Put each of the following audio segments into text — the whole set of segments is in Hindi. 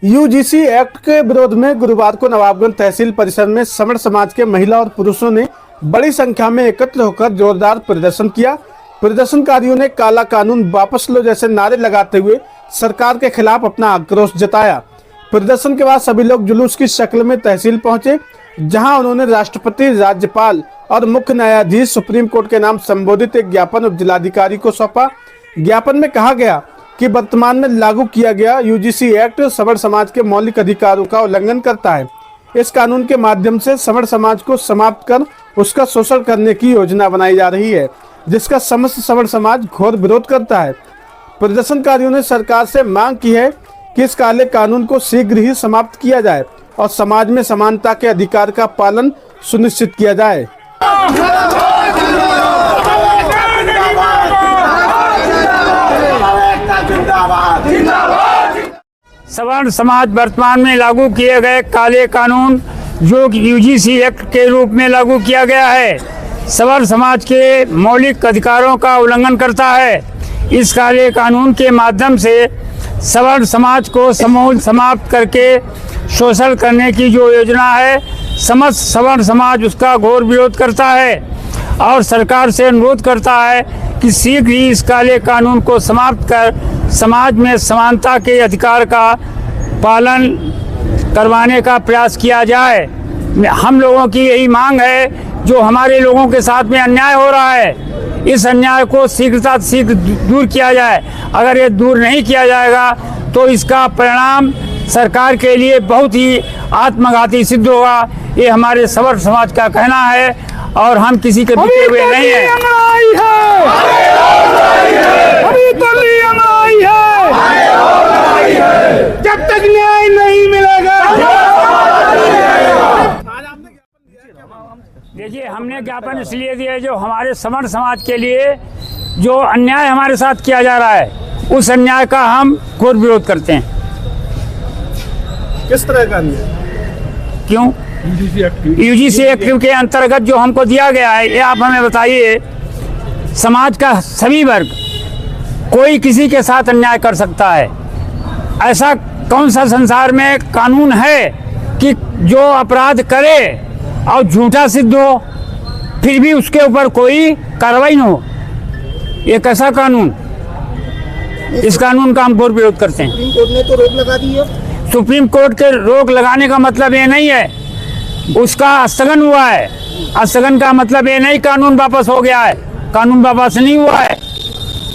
यूजीसी एक्ट के विरोध में गुरुवार को नवाबगंज तहसील परिसर में सवर्ण समाज के महिला और पुरुषों ने बड़ी संख्या में एकत्र होकर जोरदार प्रदर्शन किया। प्रदर्शनकारियों ने काला कानून वापस लो जैसे नारे लगाते हुए सरकार के खिलाफ अपना आक्रोश जताया। प्रदर्शन के बाद सभी लोग जुलूस की शक्ल में तहसील पहुंचे, जहां उन्होंने राष्ट्रपति, राज्यपाल और मुख्य न्यायाधीश सुप्रीम कोर्ट के नाम संबोधित एक ज्ञापन उप जिलाधिकारी को सौंपा। ज्ञापन में कहा गया कि वर्तमान में लागू किया गया यूजीसी एक्ट सवर्ण समाज के मौलिक अधिकारों का उल्लंघन करता है। इस कानून के माध्यम से सवर्ण समाज को समाप्त कर उसका शोषण करने की योजना बनाई जा रही है, जिसका समस्त सवर्ण समाज घोर विरोध करता है। प्रदर्शनकारियों ने सरकार से मांग की है कि इस काले कानून को शीघ्र ही समाप्त किया जाए और समाज में समानता के अधिकार का पालन सुनिश्चित किया जाए। सवर्ण समाज वर्तमान में लागू किए गए काले कानून जो यूजीसी एक्ट के रूप में लागू किया गया है, सवर्ण समाज के मौलिक अधिकारों का उल्लंघन करता है। इस काले कानून के माध्यम से सवर्ण समाज को समूल समाप्त करके शोषण करने की जो योजना है, समस्त सवर्ण समाज उसका घोर विरोध करता है और सरकार से अनुरोध करता है कि शीघ्र ही इस काले कानून को समाप्त कर समाज में समानता के अधिकार का पालन करवाने का प्रयास किया जाए। हम लोगों की यही मांग है, जो हमारे लोगों के साथ में अन्याय हो रहा है, इस अन्याय को शीघ्रता शीघ्र दूर किया जाए। अगर ये दूर नहीं किया जाएगा तो इसका परिणाम सरकार के लिए बहुत ही आत्मघाती सिद्ध होगा। ये हमारे सवर्ण समाज का कहना है और हम किसी के बीते हुए नहीं हैं। जब तक न्याय नहीं मिलेगा। देखिए, हमने ज्ञापन इसलिए दिया है जो हमारे सवर्ण समाज के लिए जो अन्याय हमारे साथ किया जा रहा है, उस अन्याय का हम घोर विरोध करते हैं। किस तरह का अन्याय? क्यों? यूजीसी एक्ट के अंतर्गत जो हमको दिया गया है, ये आप हमें बताइए। समाज का सभी वर्ग, कोई किसी के साथ अन्याय कर सकता है। ऐसा कौन सा संसार में कानून है कि जो अपराध करे और झूठा सिद्ध हो फिर भी उसके ऊपर कोई कार्रवाई न हो? ये कैसा कानून? इस कानून का हम घोर विरोध करते हैं। सुप्रीम कोर्ट ने तो रोक लगा दी है। सुप्रीम कोर्ट के रोक लगाने का मतलब ये नहीं है, उसका स्थगन हुआ है। स्थगन का मतलब ये नहीं कानून वापस हो गया है। कानून वापस नहीं हुआ है,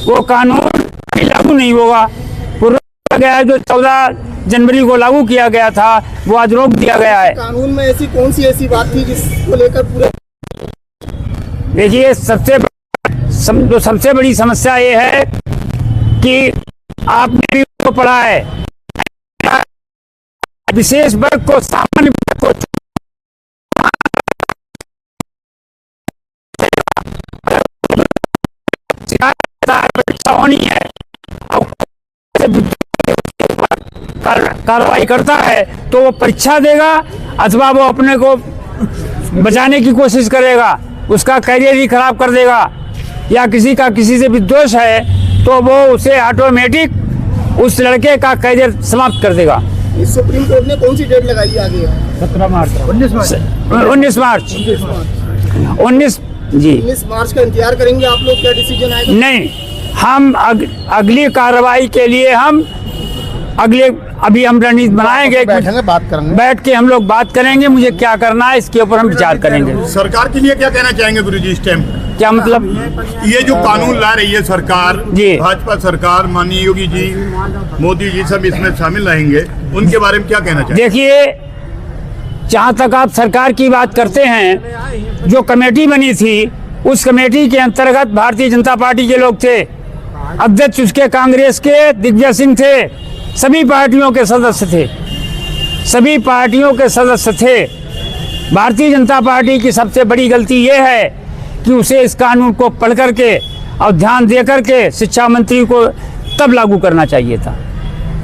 वो कानून लागू नहीं होगा। पूरा गया है, जो 14 जनवरी को लागू किया गया था वो आज रोक दिया गया है। कानून में ऐसी कौन सी ऐसी बात थी जिसको लेकर पूरे? देखिए, सबसे बड़ी समस्या ये है कि आपने भी उसको पढ़ा है, विशेष वर्ग को सामान्य वर्ग को होनी है, कार्रवाई करता है तो वो परीक्षा देगा अथवा वो अपने को बचाने की कोशिश करेगा, उसका करियर ही खराब कर देगा, या किसी का किसी से विद्वेष है तो वो उसे ऑटोमेटिक उस लड़के का करियर समाप्त कर देगा। सुप्रीम कोर्ट ने कौन सी डेट लगाई आगे? 17 मार्च 19 मार्च 19 जी 19 मार्च का इंतजार करेंगे आप लोग? क्या डिसीजन आएगा? नहीं, हम अगली कार्रवाई के लिए हम अभी हम रणनीति बनाएंगे, बैठेंगे, बात करेंगे, बैठ के हम लोग बात करेंगे मुझे क्या करना है, इसके ऊपर हम विचार करेंगे। सरकार के लिए क्या कहना चाहेंगे गुरुजी इस टाइम? क्या मतलब? ये जो कानून ला रही है सरकार, जी, भाजपा सरकार, माननीय योगी जी, मोदी जी सब इसमें शामिल रहेंगे, उनके बारे में क्या कहना चाहेंगे? देखिए, जहाँ तक आप सरकार की बात करते हैं, जो कमेटी बनी थी उस कमेटी के अंतर्गत भारतीय जनता पार्टी के लोग थे, अध्यक्ष उसके कांग्रेस के दिग्विजय सिंह थे, सभी पार्टियों के सदस्य थे, सभी पार्टियों के सदस्य थे। भारतीय जनता पार्टी की सबसे बड़ी गलती ये है कि उसे इस कानून को पढ़ करके और ध्यान दे करके शिक्षा मंत्री को तब लागू करना चाहिए था।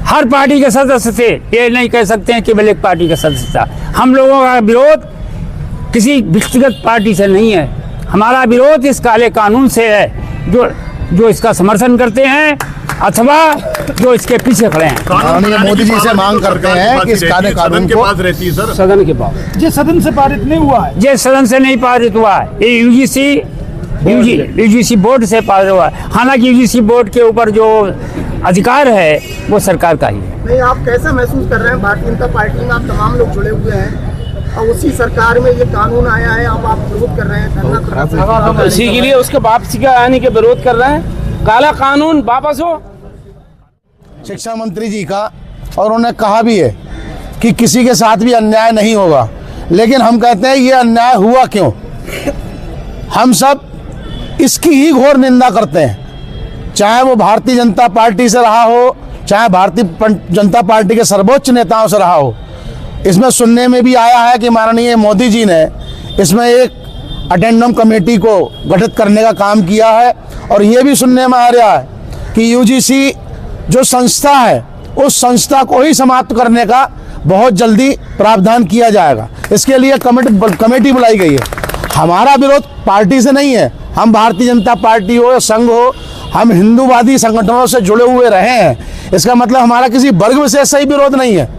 हर पार्टी के सदस्य थे, ये नहीं कह सकते हैं केवल एक पार्टी का सदस्य था। हम लोगों का विरोध किसी व्यक्तिगत पार्टी से नहीं है, हमारा विरोध इस काले कानून से है जो इसका समर्थन करते हैं अथवा जो इसके पीछे खड़े हैं। माननीय मोदी जी से मांग करते हैं कि इस काले कानून के को पास रहती है सर। सदन के पास ये सदन से पारित नहीं हुआ है, ये यूजीसी बोर्ड से पारित हुआ है। हालांकि यूजीसी बोर्ड के ऊपर जो अधिकार है वो सरकार का ही है। नहीं, आप कैसा महसूस कर रहे हैं? भारतीय जनता पार्टी में आप तमाम लोग जुड़े हुए हैं और उसी सरकार में ये कानून आया है, अब आप विरोध कर रहे हैं, धरना कर रहे हैं। इसी के लिए उसके वापसी का आने के विरोध कर रहे हैं। काला कानून वापस हो। शिक्षा मंत्री जी का, और उन्होंने कहा भी है कि किसी के साथ भी अन्याय नहीं होगा, लेकिन हम कहते हैं ये अन्याय हुआ क्यों? हम सब इसकी ही घोर निंदा करते हैं, चाहे वो भारतीय जनता पार्टी से रहा हो, चाहे भारतीय जनता पार्टी के सर्वोच्च नेताओं से रहा हो। इसमें सुनने में भी आया है कि माननीय मोदी जी ने इसमें एक अटेंडम कमेटी को गठित करने का काम किया है, और ये भी सुनने में आ रहा है कि यूजीसी जो संस्था है उस संस्था को ही समाप्त करने का बहुत जल्दी प्रावधान किया जाएगा। इसके लिए कमेटी बुलाई गई है। हमारा विरोध पार्टी से नहीं है, हम भारतीय जनता पार्टी हो या संघ हो, हम हिंदूवादी संगठनों से जुड़े हुए रहे हैं। इसका मतलब हमारा किसी वर्ग विशेष से ही विरोध नहीं है।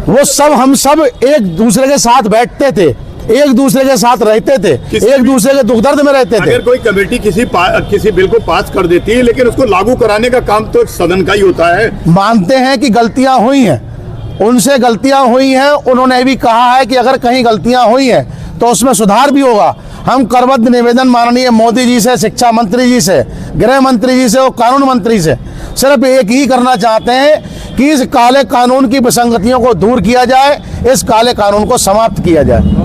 वो सब, हम सब एक दूसरे के साथ बैठते थे, एक दूसरे के साथ रहते थे, एक दूसरे के दुख दर्द में रहते थे। अगर कोई कमेटी किसी बिल को पास कर देती है, लेकिन उसको लागू कराने का काम तो सदन का ही होता है। मानते हैं कि गलतियां हुई हैं, उनसे गलतियां हुई हैं। उन्होंने भी कहा है कि अगर कहीं गलतियां हुई हैं तो उसमें सुधार भी होगा। हम करबद्ध निवेदन माननीय मोदी जी से, शिक्षा मंत्री जी से, गृह मंत्री जी से और कानून मंत्री से सिर्फ एक ही करना चाहते हैं कि इस काले कानून की विसंगतियों को दूर किया जाए, इस काले कानून को समाप्त किया जाए।